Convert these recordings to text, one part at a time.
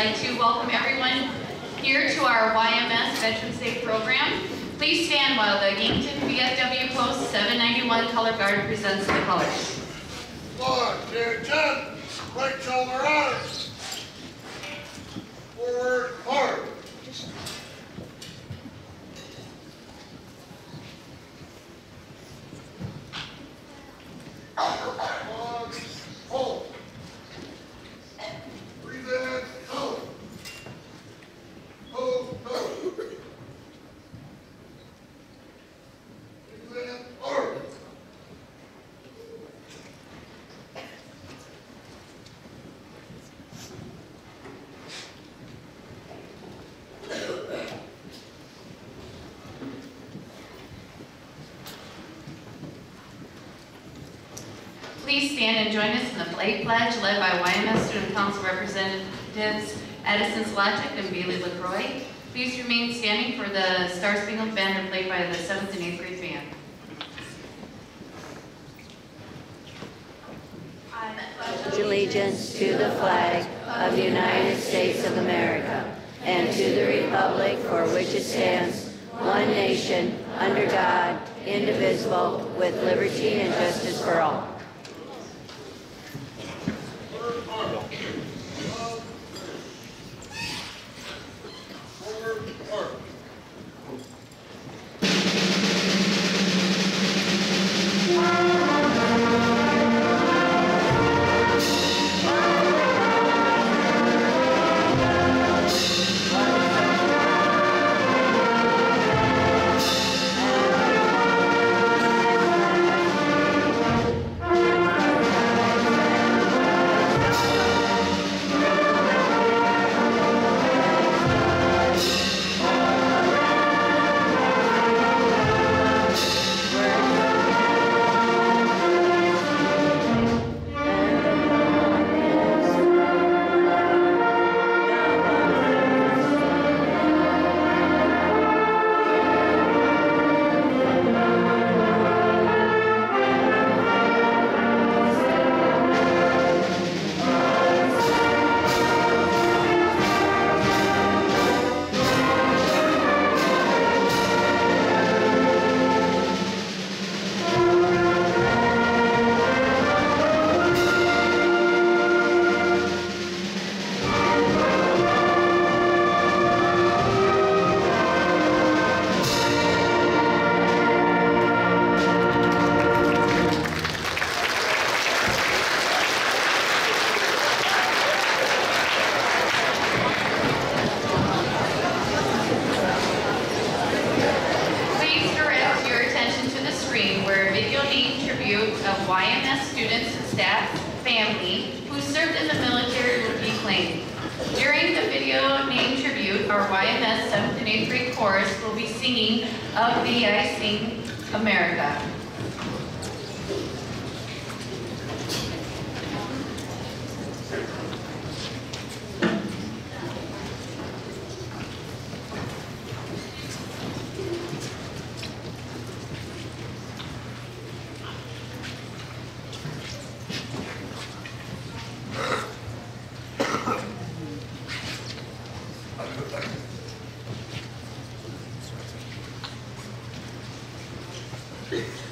like to welcome everyone here to our YMS Veterans Day program. Please stand while the Yankton VFW Post 791 Color Guard presents the colors. 1, 2, 10, right shoulder on. Forward, hard. Hold. Breathe in, hold. Hold, hold. Breathe in, hard. Please stand and join us in the flag pledge led by YMS Student Council Representatives Edison Slachik and Bailey LaCroix. Please remain standing for the Star Spangled Banner played by the 7th and 8th grade band. I pledge allegiance to the flag of the United States of America and to the republic for which it stands, one nation, under God, indivisible, with liberty and justice for all. where a video name tribute of YMS students and staff family who served in the military will be played. During the video name tribute, our YMS 7th and 8th grade chorus will be singing Of Thee I Sing America. Thank you.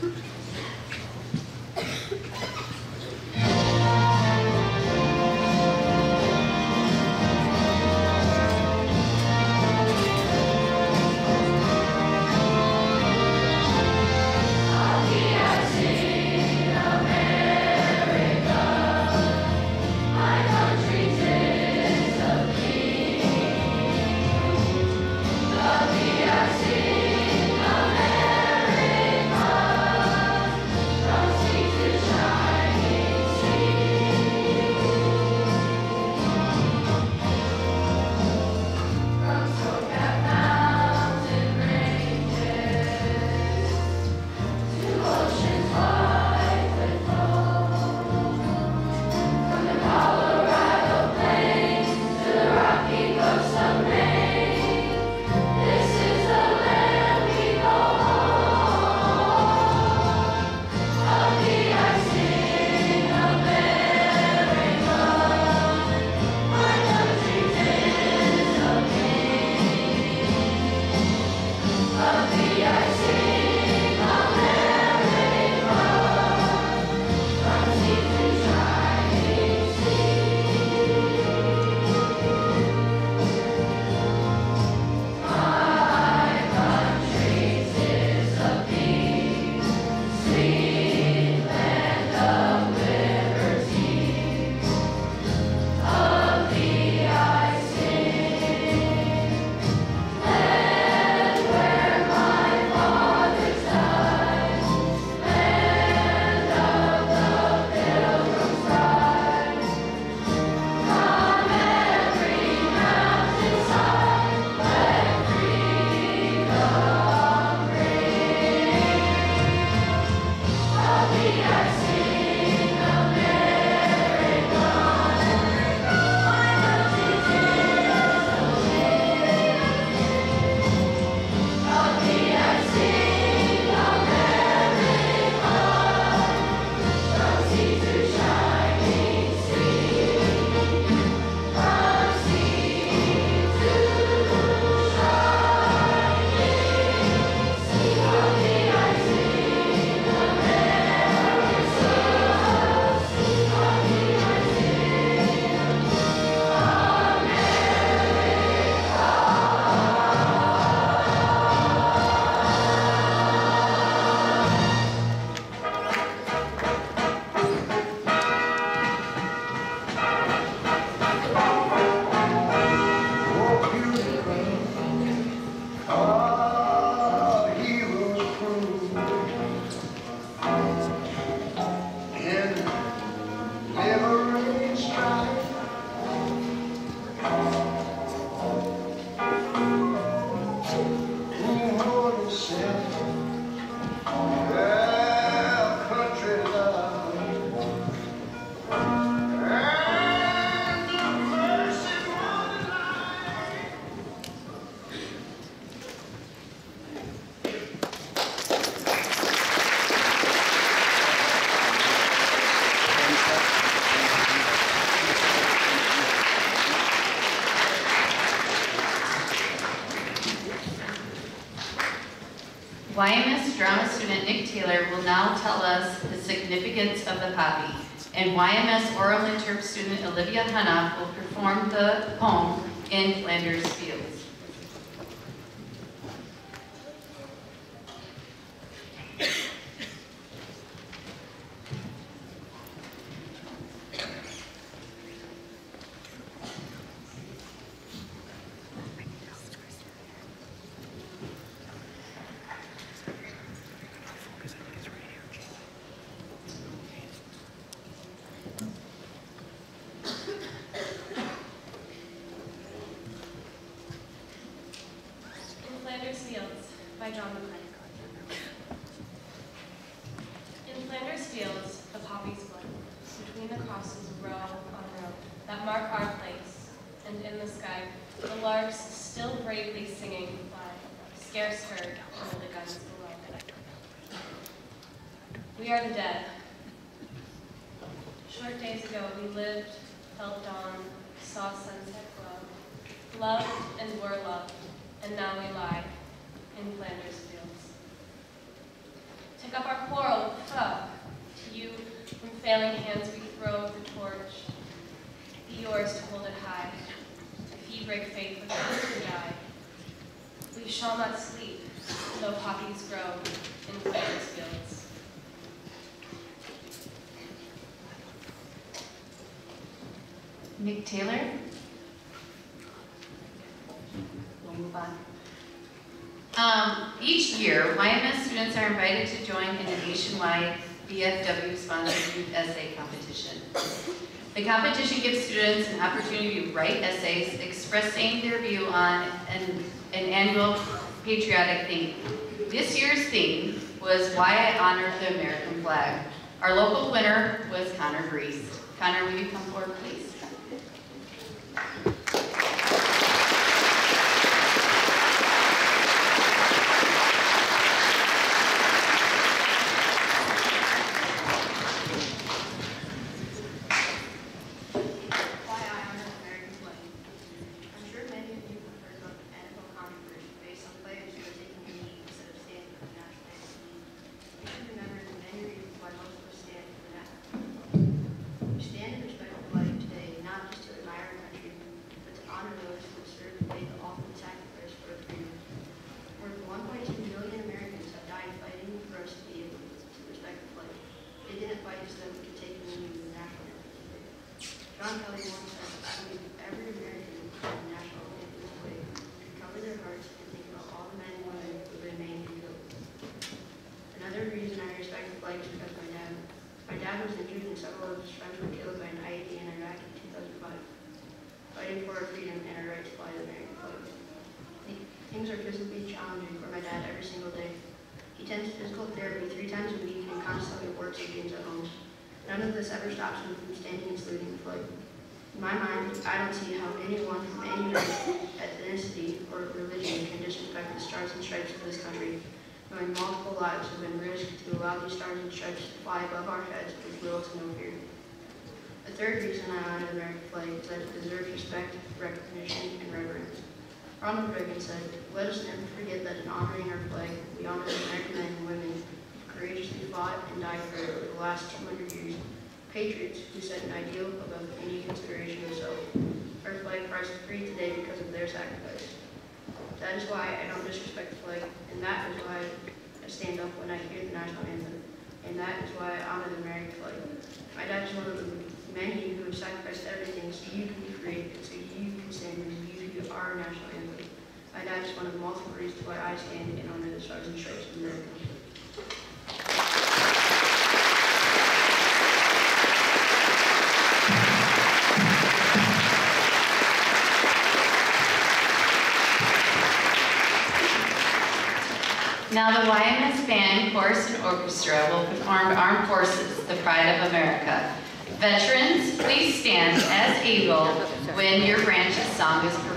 will now tell us the significance of the poppy, and YMS oral interp student Olivia Hanna will perform the poem In Flanders Fields. In Flanders fields, the poppies bloom. Between the crosses, row on row, that mark our place. And in the sky, the larks, still bravely singing, fly, scarce heard under the guns below. We are the dead. Short days ago, we lived, felt dawn, saw sunset glow, loved and were loved, and now we lie in Flanders fields. Take up our quarrel with foe. To you, from failing hands we throw the torch. Be yours to hold it high. If ye break faith with us to die. We shall not sleep, though poppies grow in Flanders fields. Nick Taylor. We'll move on. Each year, YMS students are invited to join in a nationwide VFW-sponsored youth essay competition. The competition gives students an opportunity to write essays expressing their view on an annual patriotic theme. This year's theme was Why I Honor the American Flag. Our local winner was Connor Brees. Connor, will you come forward, please? None of this ever stops him from standing and saluting the flag. In my mind, I don't see how anyone from any race, ethnicity, or religion can disrespect the stars and stripes of this country, knowing multiple lives have been risked to allow these stars and stripes to fly above our heads with little to no fear. The third reason I honor the American flag is that it deserves respect, recognition, and reverence. Ronald Reagan said, "Let us never forget that in honoring our flag, we honor the American men and women who courageously fought and died for it over the last 200 years, patriots who set an ideal above any consideration of self. Our flag flies free today because of their sacrifice. That is why I don't disrespect the flag, and that is why I stand up when I hear the national anthem, and that is why I honor the American flag. My dad is one of the many who have sacrificed everything so you can be free, and so you can stand and you our national anthem. My dad is one of the multiple reasons why I stand and honor the stars and stripes of America." Now the YMS band, chorus, and orchestra will perform Armed Forces, the Pride of America. Veterans, please stand as able when your branch's song is performed.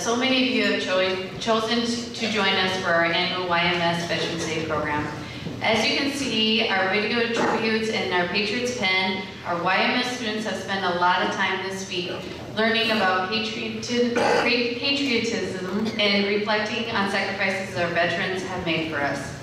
so many of you have chosen to join us for our annual YMS Veterans Day program. As you can see, our video tributes and our Patriots Pen, our YMS students have spent a lot of time this week learning about patriotism and reflecting on sacrifices our veterans have made for us.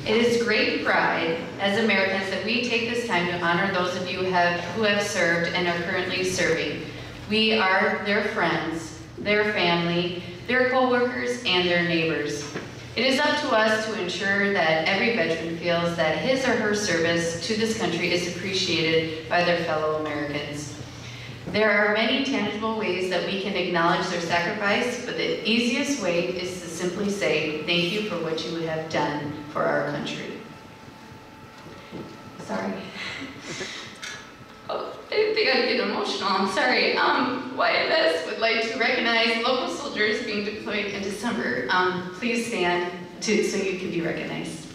It is great pride as Americans that we take this time to honor those of you who have served and are currently serving. We are their friends, their family, their co-workers, and their neighbors. It is up to us to ensure that every veteran feels that his or her service to this country is appreciated by their fellow Americans. There are many tangible ways that we can acknowledge their sacrifice, but the easiest way is to simply say, thank you for what you have done for our country. Sorry. Oh, I didn't think I'd get emotional, I'm sorry. YMS would like to recognize local soldiers being deployed in December. Please stand so you can be recognized.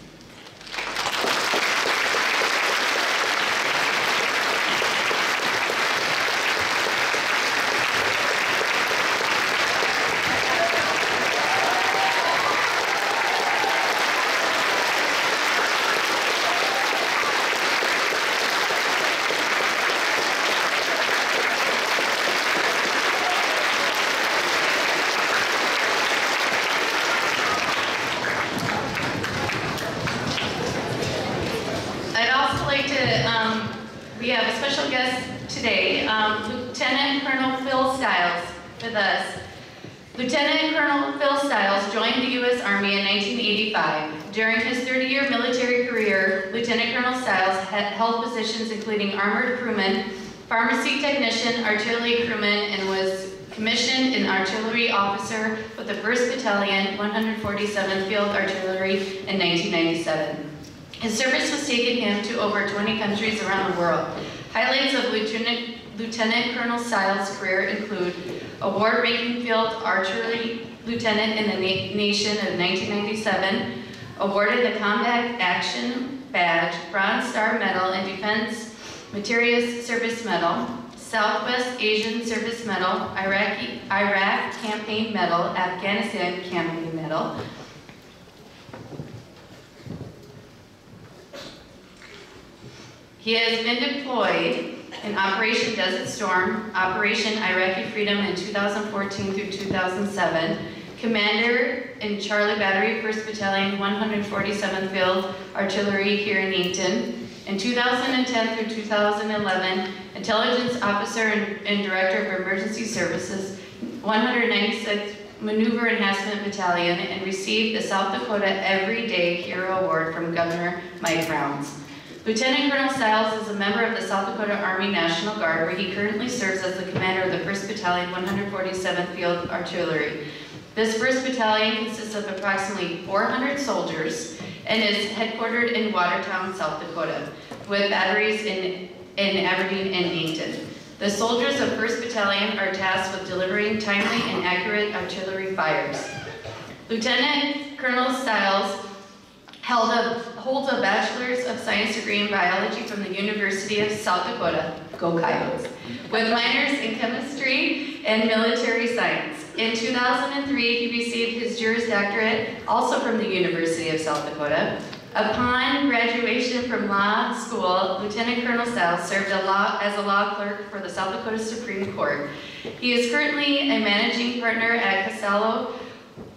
We have a special guest today, Lieutenant Colonel Phil Stiles with us. Lieutenant Colonel Phil Stiles joined the U.S. Army in 1985. During his 30-year military career, Lieutenant Colonel Stiles held positions including armored crewman, pharmacy technician, artillery crewman, and was commissioned an artillery officer with the 1st Battalion, 147th Field Artillery in 1997. His service has taken him to over 20 countries around the world. Highlights of Lieutenant Colonel Stiles' career include award-making Field Artillery Lieutenant in the Nation of 1997, awarded the Combat Action Badge, Bronze Star Medal, and Defense Materials Service Medal, Southwest Asian Service Medal, Iraq Campaign Medal, Afghanistan Campaign Medal. He has been deployed in Operation Desert Storm, Operation Iraqi Freedom in 2014 through 2007, Commander in Charlie Battery, 1st Battalion, 147th Field Artillery here in Yankton. In 2010 through 2011, Intelligence Officer and Director of Emergency Services, 196th Maneuver Enhancement Battalion, and received the South Dakota Everyday Hero Award from Governor Mike Rounds. Lieutenant Colonel Stiles is a member of the South Dakota Army National Guard, where he currently serves as the commander of the 1st Battalion, 147th Field Artillery. This 1st Battalion consists of approximately 400 soldiers and is headquartered in Watertown, South Dakota, with batteries in Aberdeen and Yankton. The soldiers of 1st Battalion are tasked with delivering timely and accurate artillery fires. Lieutenant Colonel Stiles holds a Bachelor's of Science degree in Biology from the University of South Dakota, go Coyotes, with minors in Chemistry and Military Science. In 2003, he received his Juris Doctorate, also from the University of South Dakota. Upon graduation from law school, Lieutenant Colonel Stiles served as a law clerk for the South Dakota Supreme Court. He is currently a managing partner at Casello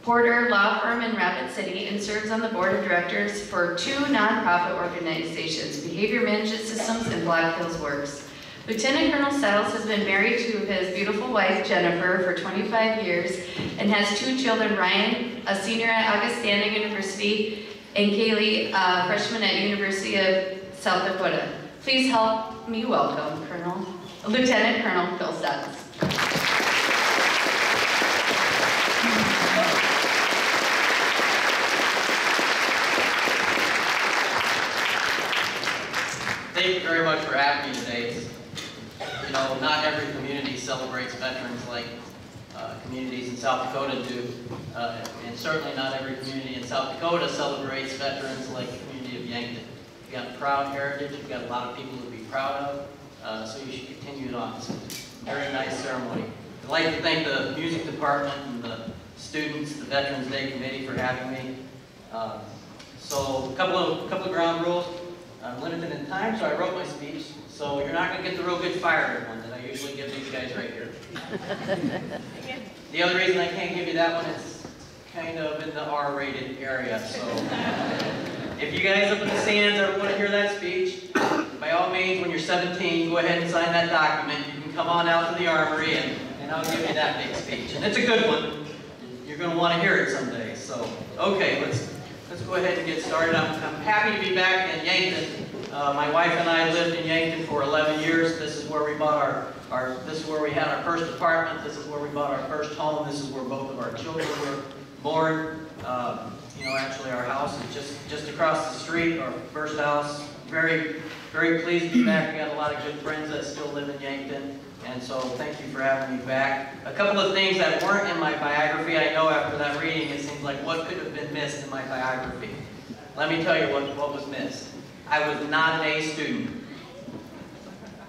Porter Law Firm in Rapid City and serves on the board of directors for 2 nonprofit organizations, Behavior Management Systems and Black Hills Works. Lieutenant Colonel Stiles has been married to his beautiful wife, Jennifer, for 25 years and has 2 children, Ryan, a senior at Augustana University, and Kaylee, a freshman at University of South Dakota. Please help me welcome Lieutenant Colonel Phil Stiles. Thank you very much for having me today. You know, not every community celebrates veterans like communities in South Dakota do, and certainly not every community in South Dakota celebrates veterans like the community of Yankton. You've got a proud heritage, you've got a lot of people to be proud of, so you should continue it on. It's a very nice ceremony. I'd like to thank the music department and the students, the Veterans Day Committee for having me. So a couple of ground rules. I'm limited in time, so I wrote my speech. So you're not going to get the real good fire one that I usually give these guys right here. The other reason I can't give you that one is kind of in the R-rated area. So if you guys up in the stands ever want to hear that speech, by all means, when you're 17, go ahead and sign that document. You can come on out to the armory and I'll give you that big speech. And it's a good one. You're going to want to hear it someday. So, okay, let's go ahead and get started. I'm happy to be back in Yankton. My wife and I lived in Yankton for 11 years. This is where we bought this is where we had our first apartment. This is where we bought our first home. This is where both of our children were born. You know, actually our house is just across the street, our first house. Very, very pleased to be back. We got a lot of good friends that still live in Yankton. And so thank you for having me back. A couple of things that weren't in my biography, I know after that reading it seems like what could have been missed in my biography. Let me tell you what was missed. I was not an A student.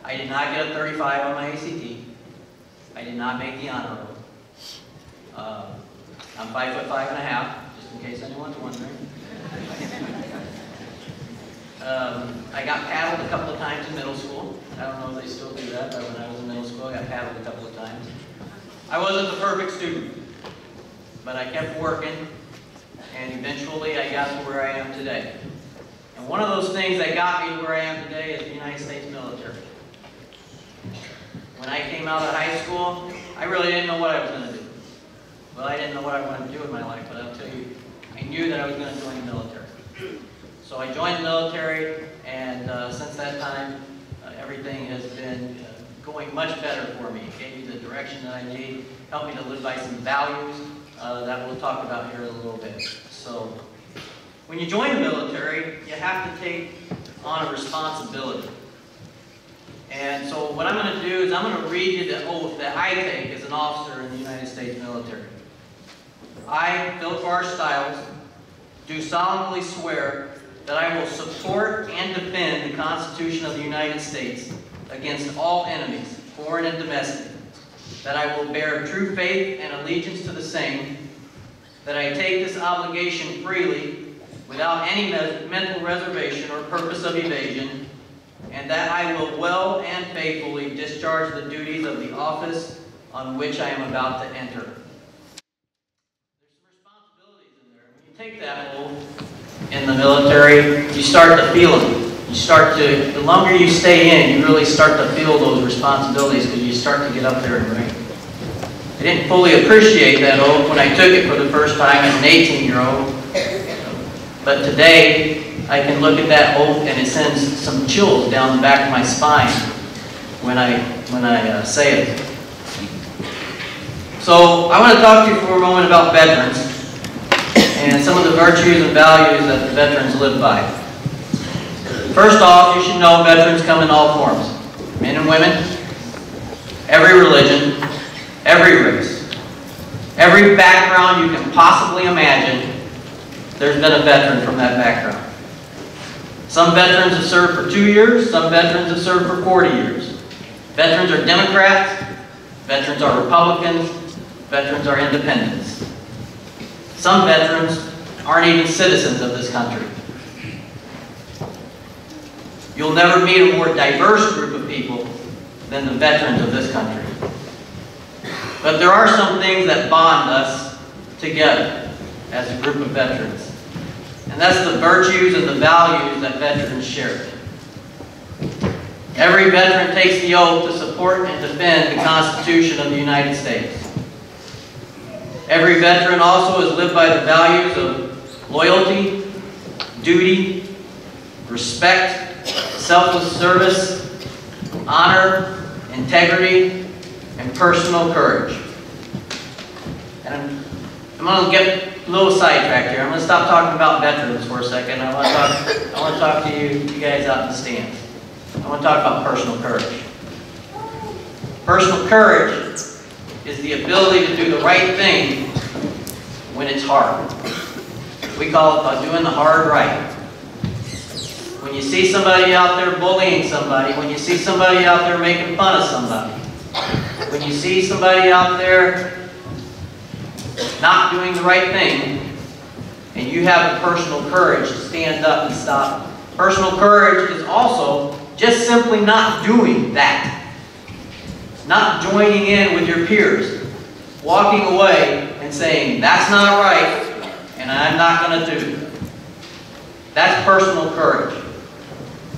I did not get a 35 on my ACT. I did not make the honor roll. I'm 5'5½", just in case anyone's wondering. I got paddled a couple of times in middle school. I don't know if they still do that, but when I was in middle school, I got paddled a couple of times. I wasn't the perfect student, but I kept working, and eventually I got to where I am today. And one of those things that got me to where I am today is the United States military. When I came out of high school, I really didn't know what I was going to do. Well, I didn't know what I wanted to do in my life, but I'll tell you, I knew that I was going to join the military. So I joined the military, and since that time, everything has been going much better for me. It gave me the direction that I need, helped me to live by some values that we'll talk about here in a little bit. So when you join the military, you have to take on a responsibility. And so what I'm going to do is I'm going to read you the oath that I take as an officer in the United States military. I, Philip R. Stiles, do solemnly swear that I will support and defend the Constitution of the United States against all enemies, foreign and domestic, that I will bear true faith and allegiance to the same, that I take this obligation freely without any mental reservation or purpose of evasion, and that I will well and faithfully discharge the duties of the office on which I am about to enter. There's some responsibilities in there. When you take that oath in the military, you start to feel them. You start to, the longer you stay in, you really start to feel those responsibilities because you start to get up there and rank. I didn't fully appreciate that oath when I took it for the first time as an 18-year-old. But today, I can look at that oath and it sends some chills down the back of my spine when I say it. So I want to talk to you for a moment about veterans and some of the virtues and values that the veterans live by. First off, you should know veterans come in all forms. Men and women, every religion, every race, every background you can possibly imagine, there's been a veteran from that background. Some veterans have served for 2 years, some veterans have served for 40 years. Veterans are Democrats, veterans are Republicans, veterans are independents. Some veterans aren't even citizens of this country. You'll never meet a more diverse group of people than the veterans of this country. But there are some things that bond us together as a group of veterans. And that's the virtues and the values that veterans share. Every veteran takes the oath to support and defend the Constitution of the United States. Every veteran also has lived by the values of loyalty, duty, respect, selfless service, honor, integrity, and personal courage. And I'm going to get a little sidetracked here. I'm going to stop talking about veterans for a second. I want to talk to you guys out in the stands. I want to talk about personal courage. Personal courage is the ability to do the right thing when it's hard. We call it doing the hard right. When you see somebody out there bullying somebody, when you see somebody out there making fun of somebody, When you see somebody out there not doing the right thing, and you have the personal courage to stand up and stop them. Personal courage is also just simply not doing that. Not joining in with your peers. Walking away and saying, that's not right, and I'm not going to do it. That's personal courage.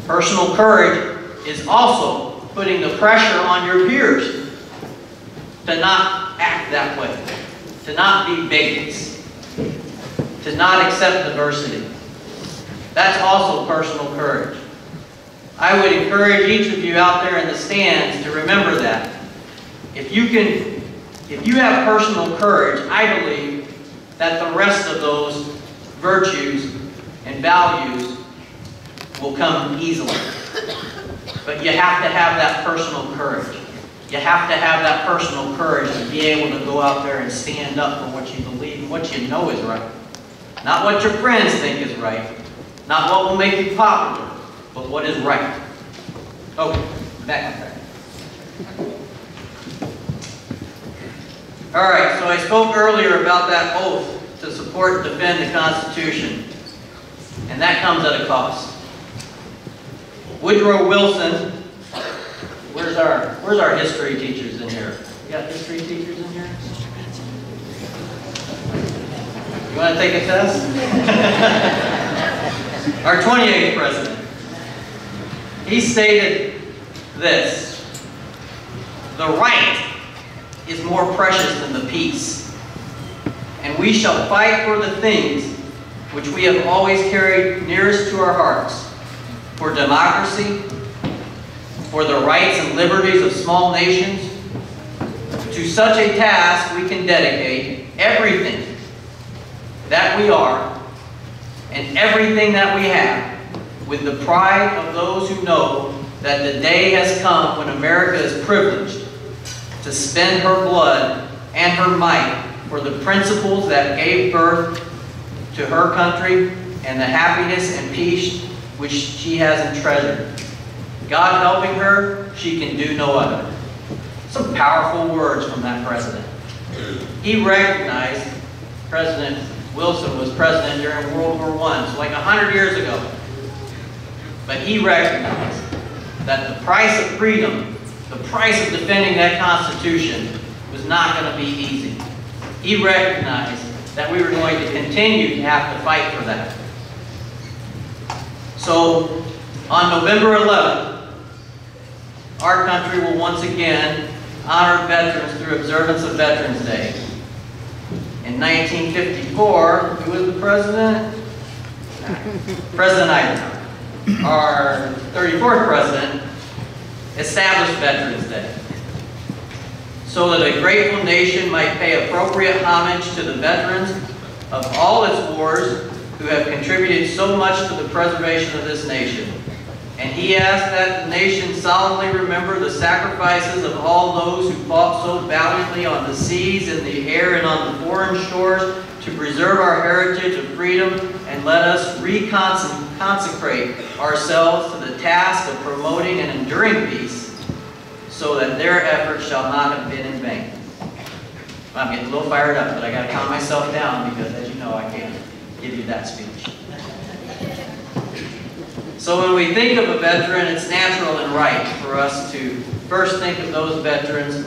Personal courage is also putting the pressure on your peers to not act that way, to not be bigots, to not accept diversity. That's also personal courage. I would encourage each of you out there in the stands to remember that. If you have personal courage, I believe that the rest of those virtues and values will come easily. But you have to have that personal courage. You have to have that personal courage to be able to go out there and stand up for what you believe and what you know is right. Not what your friends think is right. Not what will make you popular, but what is right. Okay, back. All right, so I spoke earlier about that oath to support and defend the Constitution, and that comes at a cost. Woodrow Wilson, where's our history teachers in here? You got history teachers in here? You want to take a test? Our 28th president. He stated this: the right is more precious than the peace, and we shall fight for the things which we have always carried nearest to our hearts, for democracy, for the rights and liberties of small nations. To such a task we can dedicate everything that we are and everything that we have, with the pride of those who know that the day has come when America is privileged to spend her blood and her might for the principles that gave birth to her country and the happiness and peace which she has treasured. God helping her, she can do no other. Some powerful words from that president. He recognized, President Wilson was president during World War I, so like 100 years ago. But he recognized that the price of freedom, the price of defending that Constitution, was not going to be easy. He recognized that we were going to continue to have to fight for that. So, on November 11th, our country will once again honor veterans through observance of Veterans Day. In 1954, who was the president? President Yankton. Our 34th president established Veterans Day, so that a grateful nation might pay appropriate homage to the veterans of all its wars who have contributed so much to the preservation of this nation. And he asked that the nation solemnly remember the sacrifices of all those who fought so valiantly on the seas, in the air, and on the foreign shores to preserve our heritage of freedom, and let us reconsecrate ourselves to the task of promoting and enduring peace, so that their efforts shall not have been in vain. I'm getting a little fired up, but I got to calm myself down because, as you know, I can't give you that speech. So when we think of a veteran, it's natural and right for us to first think of those veterans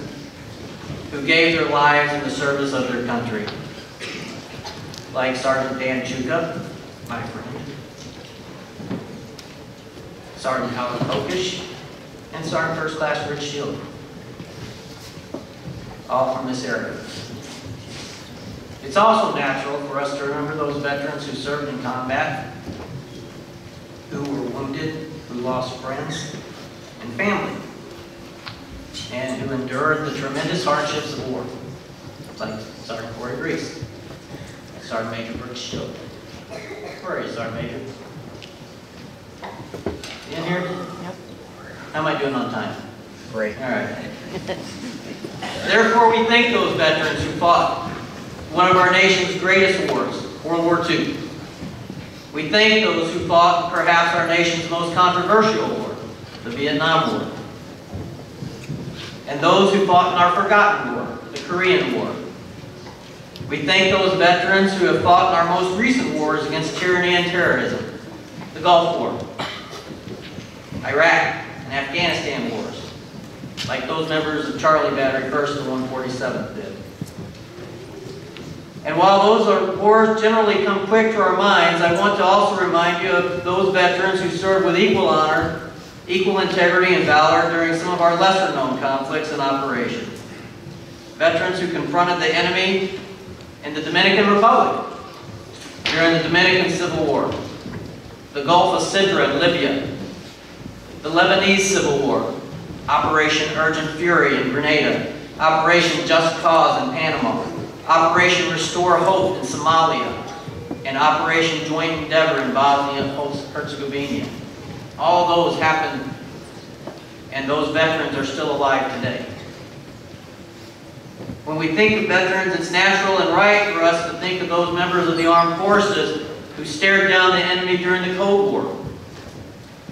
who gave their lives in the service of their country. Like Sergeant Dan Chuka, my friend, Sergeant Howard Kokish, and Sergeant First Class Rich Shield, all from this area. It's also natural for us to remember those veterans who served in combat, who were wounded, who lost friends and family, and who endured the tremendous hardships of war, like Sergeant Corey Grease, Sergeant Major Brooks Shield. Where are you, Sergeant Major? You in here? Yep. How am I doing on time? Great. All right. Therefore, we thank those veterans who fought one of our nation's greatest wars, World War II. We thank those who fought perhaps our nation's most controversial war, the Vietnam War. and those who fought in our forgotten war, the Korean War. We thank those veterans who have fought in our most recent wars against tyranny and terrorism, the Gulf War, Iraq and Afghanistan wars, like those members of Charlie Battery 1st and 147th did. And while those wars generally come quick to our minds, I want to also remind you of those veterans who served with equal honor, equal integrity, and valor during some of our lesser-known conflicts and operations. Veterans who confronted the enemy in the Dominican Republic during the Dominican Civil War, the Gulf of Sidra in Libya, the Lebanese Civil War, Operation Urgent Fury in Grenada, Operation Just Cause in Panama, Operation Restore Hope in Somalia, and Operation Joint Endeavor in Bosnia and Herzegovina. All those happened, and those veterans are still alive today. When we think of veterans, it's natural and right for us to think of those members of the armed forces who stared down the enemy during the Cold War.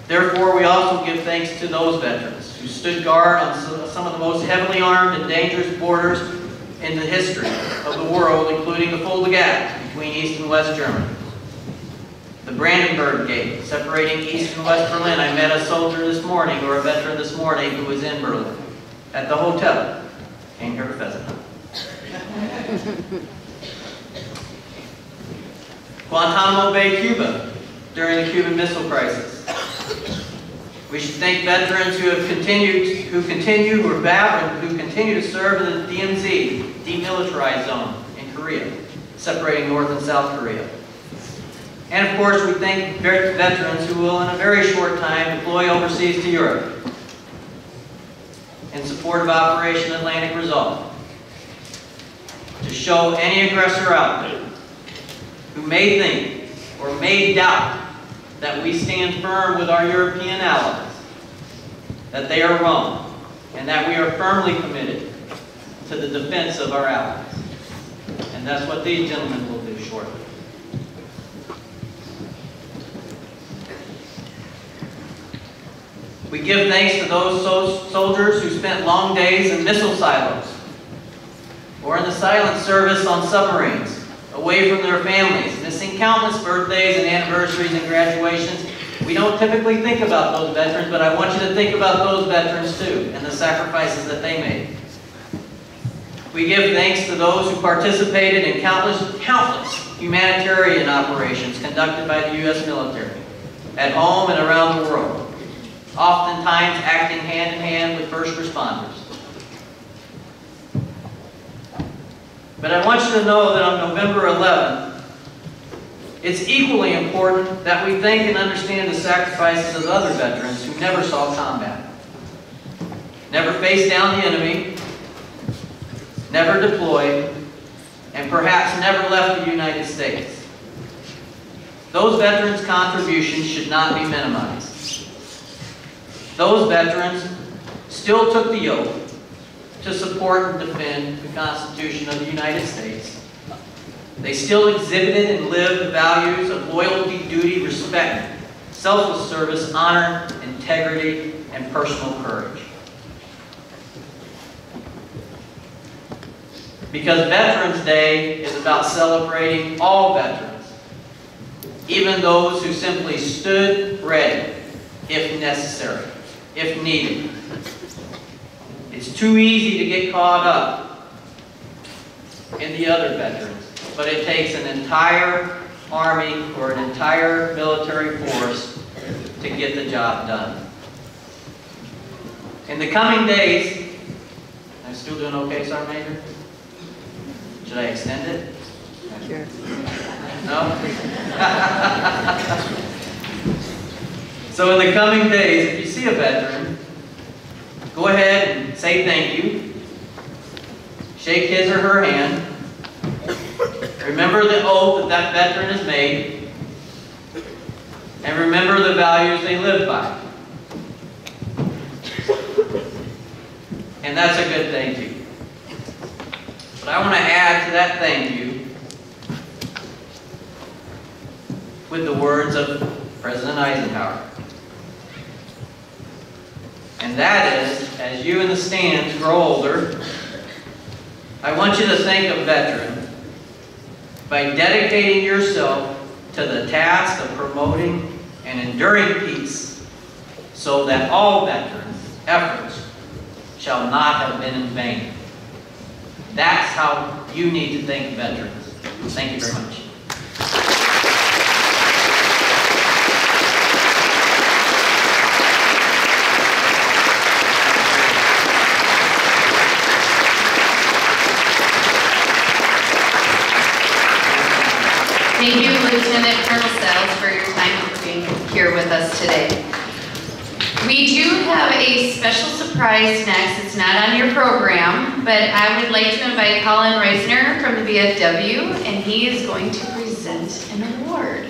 Therefore, we also give thanks to those veterans who stood guard on some of the most heavily armed and dangerous borders in the history of the world, including the Fulda Gap between East and West Germany, the Brandenburg Gate separating East and West Berlin. I met a soldier this morning, or a veteran this morning, who was in Berlin at the hotel. Came here for pheasant hunt. Guantanamo Bay, Cuba, during the Cuban Missile Crisis. We should thank veterans who continue to serve in the DMZ, Demilitarized Zone, in Korea, separating North and South Korea. And of course, we thank veterans who will, in a very short time, deploy overseas to Europe in support of Operation Atlantic Resolve, to show any aggressor out there who may think or may doubt that we stand firm with our European allies, that they are wrong, and that we are firmly committed to the defense of our allies. And that's what these gentlemen will do shortly. We give thanks to those soldiers who spent long days in missile silos or in the silent service on submarines, away from their families, missing countless birthdays and anniversaries and graduations. We don't typically think about those veterans, but I want you to think about those veterans too, and the sacrifices that they made. We give thanks to those who participated in countless humanitarian operations conducted by the U.S. military, at home and around the world, oftentimes acting hand in hand with first responders. But I want you to know that on November 11th, it's equally important that we think and understand the sacrifices of other veterans who never saw combat, never faced down the enemy, never deployed, and perhaps never left the United States. Those veterans' contributions should not be minimized. Those veterans still took the oath to support and defend the Constitution of the United States. They still exhibited and lived the values of loyalty, duty, respect, selfless service, honor, integrity, and personal courage. Because Veterans Day is about celebrating all veterans, even those who simply stood ready if necessary, if needed. It's too easy to get caught up in the other veterans, but it takes an entire army or an entire military force to get the job done. In the coming days, I'm still doing okay, Sergeant Major? Should I extend it? Sure. No? So in the coming days, if you see a veteran, go ahead and say thank you. Shake his or her hand. Remember the oath that that veteran has made. And remember the values they live by. And that's a good thank you. But I want to add to that thank you with the words of President Eisenhower. And that is, as you in the stands grow older, I want you to think of veteran by dedicating yourself to the task of promoting and enduring peace, so that all veterans' efforts shall not have been in vain. That's how you need to think of veterans. Thank you very much. Thank you, Lieutenant Colonel Stiles, for your time being here with us today. We do have a special surprise next. It's not on your program, but I would like to invite Colin Reisner from the VFW, and he is going to present an award.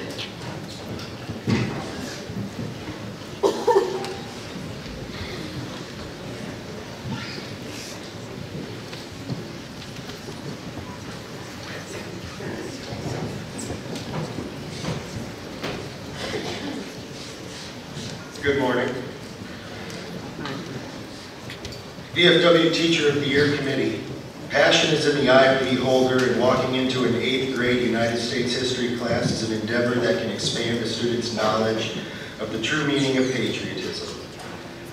Good morning. VFW Teacher of the Year Committee. Passion is in the eye of the beholder, and walking into an 8th grade United States history class is an endeavor that can expand a student's knowledge of the true meaning of patriotism.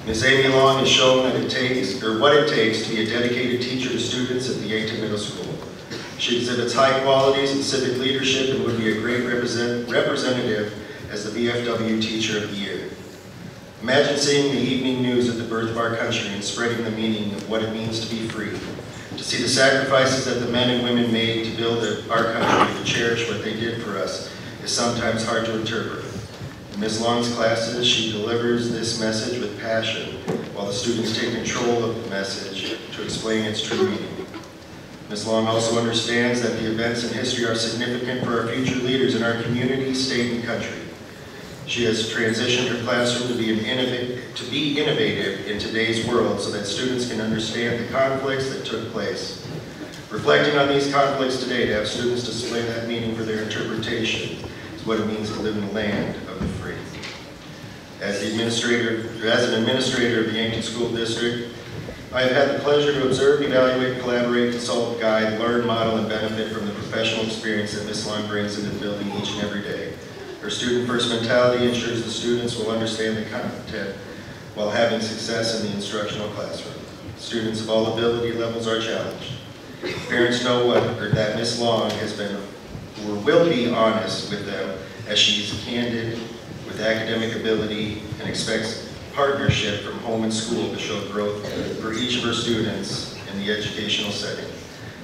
Ms. Amy Long has shown that it takes, or what it takes, to be a dedicated teacher to students at the Yankton Middle School. She exhibits high qualities in civic leadership and would be a great representative as the VFW Teacher of the Year. Imagine seeing the evening news of the birth of our country and spreading the meaning of what it means to be free. To see the sacrifices that the men and women made to build our country, to cherish what they did for us, is sometimes hard to interpret. In Ms. Long's classes, she delivers this message with passion, while the students take control of the message to explain its true meaning. Ms. Long also understands that the events in history are significant for our future leaders in our community, state, and country. She has transitioned her classroom to be innovative in today's world so that students can understand the conflicts that took place. Reflecting on these conflicts today, to have students display that meaning for their interpretation is what it means to live in the land of the free. As an administrator of the Yankton School District, I have had the pleasure to observe, evaluate, collaborate, consult, guide, learn, model, and benefit from the professional experience that Ms. Long brings into the building each and every day. Her student-first mentality ensures the students will understand the content while having success in the instructional classroom. Students of all ability levels are challenged. Parents know that Ms. Long has been or will be honest with them, as she is candid with academic ability and expects partnership from home and school to show growth for each of her students in the educational setting.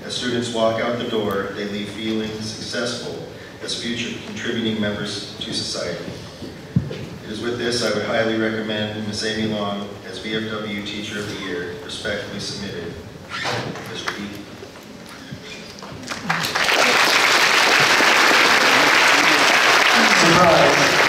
As students walk out the door, they leave feeling successful as future contributing members to society. It is with this I would highly recommend Ms. Amy Long as VFW Teacher of the Year. Respectfully submitted, Mr. E. Surprise.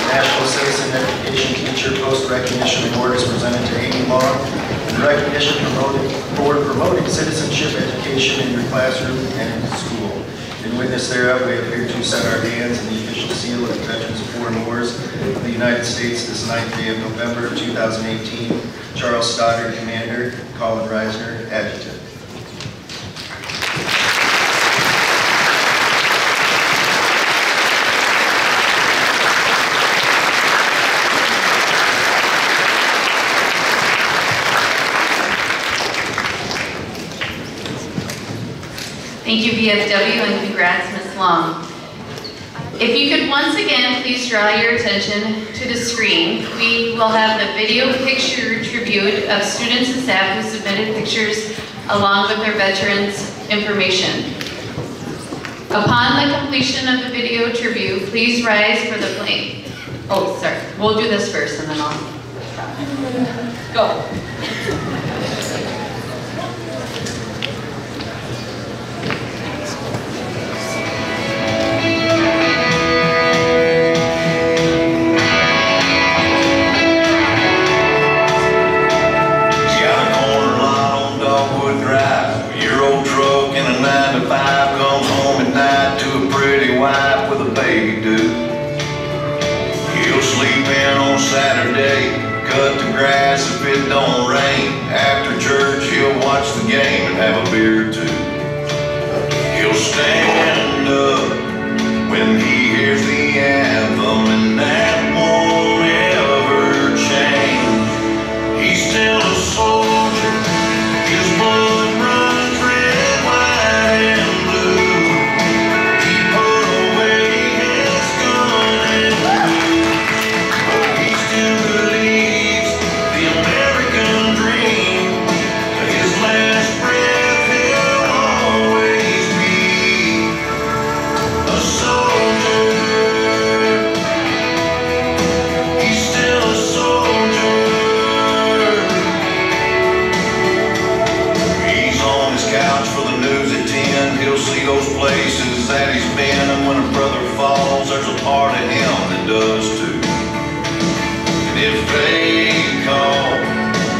National Citizen Education Teacher Post-Recognition Award is presented to Amy Long in recognition for promoting citizenship education in your classroom and in school. In witness thereof, we have here to set our hands in the official seal of the Veterans of Foreign Wars of the United States this 9th day of November 2018. Charles Stoddard, Commander. Colin Reisner, Adjutant. Thank you, VFW, and congrats, Ms. Long. If you could once again please draw your attention to the screen, we will have the video picture tribute of students and staff who submitted pictures along with their veterans information. Upon the completion of the video tribute, please rise for the plane. Oh, sorry, we'll do this first and then I'll go. on Saturday, cut the grass if it don't rain. After church, he'll watch the game and have a beer or two. He'll stand up when he hears the anthem, and that won't ever change. He's still a soldier, his blood runs red, white, and blue. He put away his gun and blue, but he still believes the American dream. To his last breath, he'll always be a soldier. He's still a soldier. He's on his couch for the news at 10. He'll see those places that he's been, and when a brother falls, there's a part of him that does too. And if they call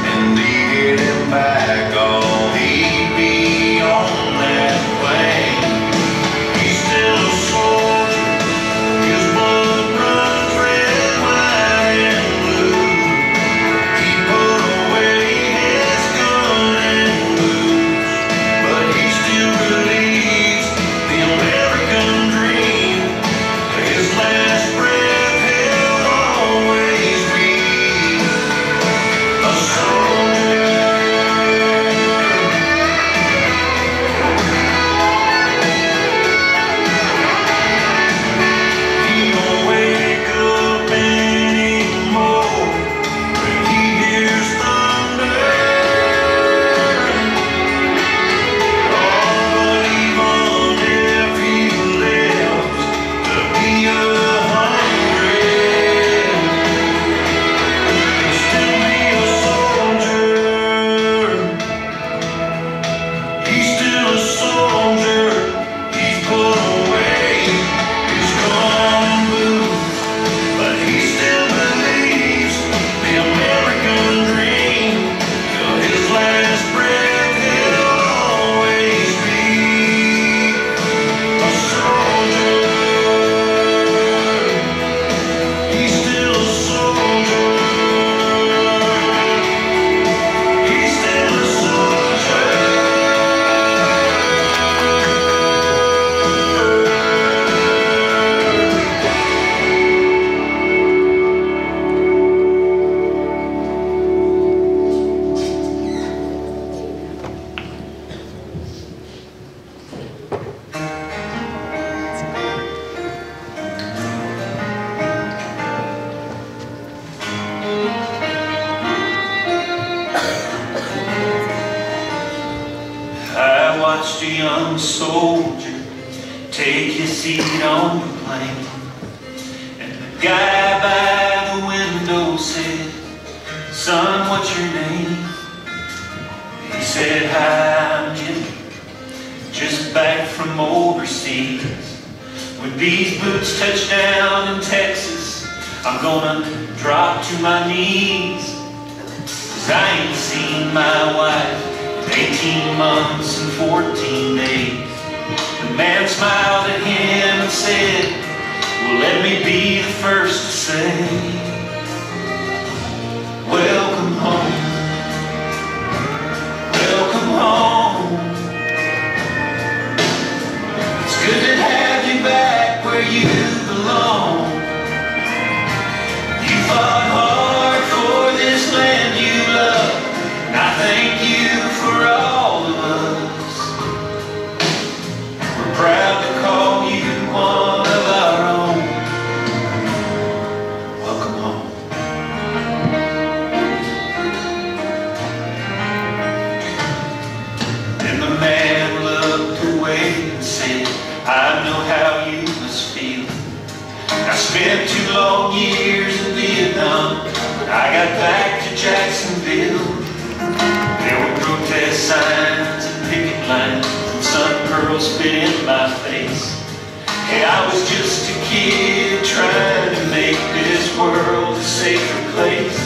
and needed him back, oh, he'd be on that plane. He's still a soldier, his blood runs red, white, and blue. He put away his gun and boots, but he still believes the American dream. To his last breath, he'll always be a soldier. He don't wake up anymore when he hears thunder. But even if he lives to be 100, he'll still be a soldier. He's still a soldier. He's put away his gun and boots, but he still believes the American dream. Till his last breath, he'll always be a soldier. He's still a soldier. He's still a soldier. I watched a young soldier take his seat on the plane, and the guy by the window said, "Son, what's your name?" He said, "Hi, I'm Jimmy, just back from overseas. When these boots touch down in Texas, I'm gonna drop to my knees, 'cause I ain't seen my wife in 18 months and 14 days. The man smiled at him and said, "Well, let me be the first to say, welcome home, welcome home. It's good to have you back where you belong. You fought hard for this land you love, and I thank you for all of us. We're proud to call you one of our own. Welcome home." Then the man looked away and said, "I know how you must feel. I spent 2 long years in Vietnam. When I got back to Jacksonville, there were protest signs and picket lines, and some girls spit in my face. Hey, I was just a kid trying to make this world a safer place."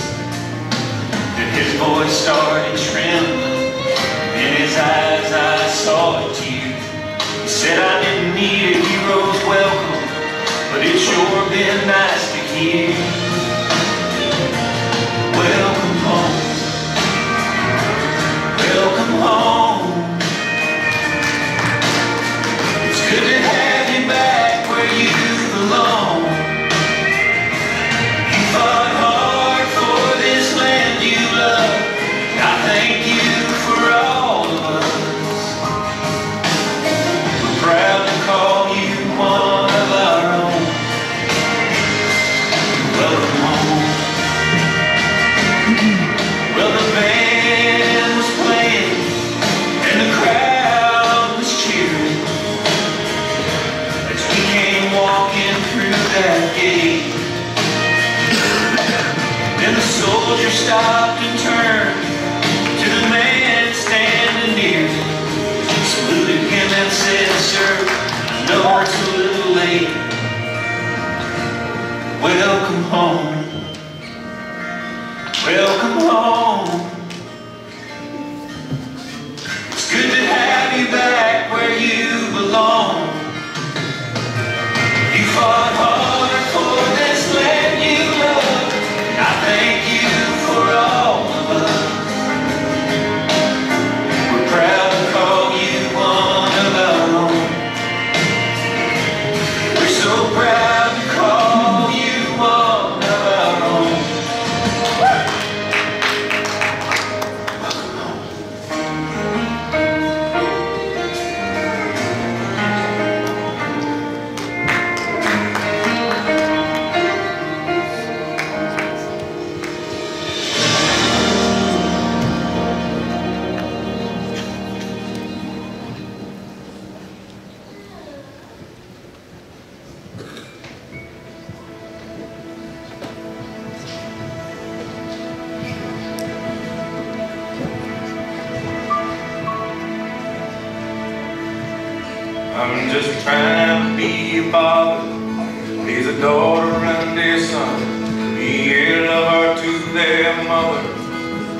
Then his voice started trembling, in his eyes I saw a tear. He said, "I didn't need a hero's welcome, but it's sure been nice to hear know it's a little late. Welcome home. Welcome home. It's good to have you back where you belong. You fought hard for this land you love. I thank you for all of us. We're proud to call you one of our own. We're so proud to call you one of our own. I'm just trying to be a father. He's a daughter and a son. Be a lover to their mother.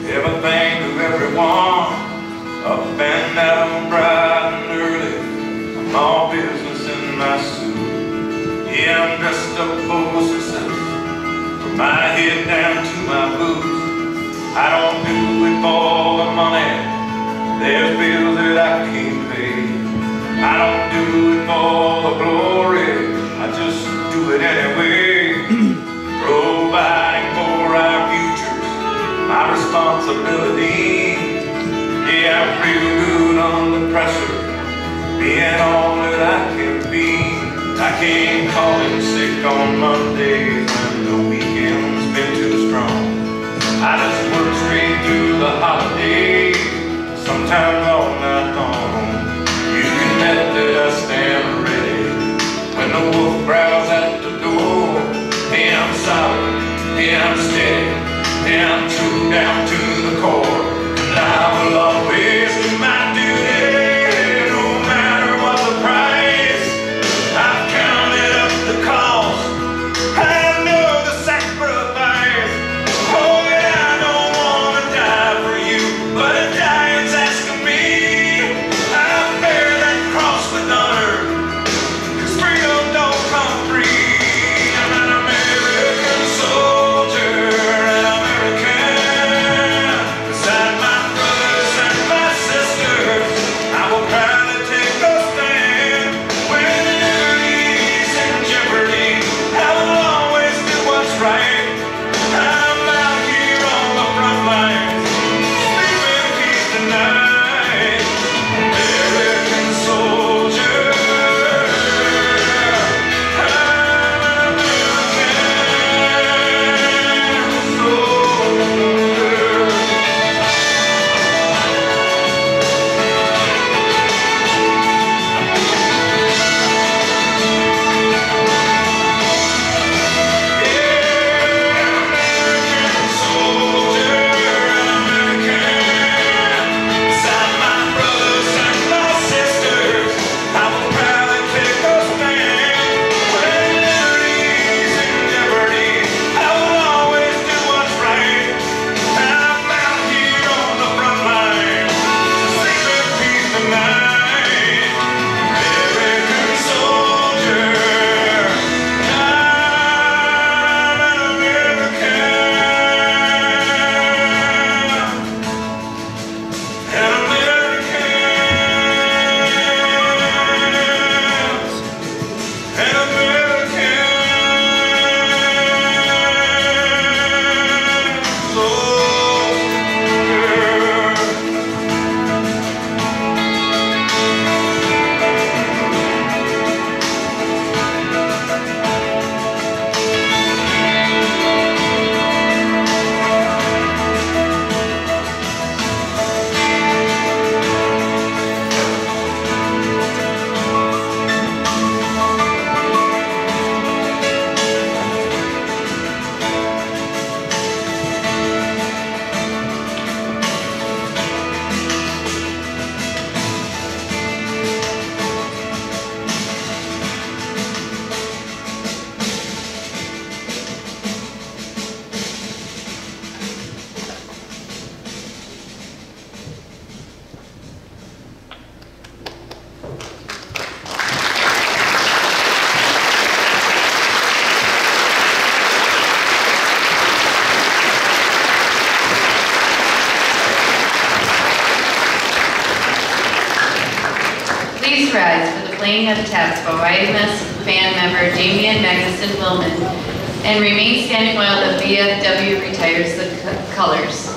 Everything to everyone. Up and down, bright and early. I'm all business in my suit. Yeah, I'm dressed up for success. From my head down to my boots. I don't do it for the money. There's bills that I can't pay. I don't do it for the glory, I just do it anyway. Providing for our futures, my responsibility. Yeah, I'm real good under pressure, being all that I can be. I can't call in sick on Mondays when the weekend's been too strong. I just work straight through the holidays, sometimes all night long. You can bet that I stand ready when the wolf growls at the door. Hey, I'm solid, hey, I'm steady, hey, I'm true down to the core. And I will always do my duty, no matter what the price. I've counted up the cost, I know the sacrifice. Oh yeah, I don't wanna die for you, but a giant's asking me. Please rise for the playing of taps by YMS band member Damian Magnuson-Willman, and remain standing while the VFW retires the colors.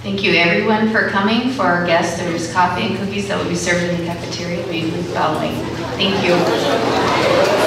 Thank you everyone for coming. For our guests, there's coffee and cookies that will be served in the cafeteria immediately following. Thank you.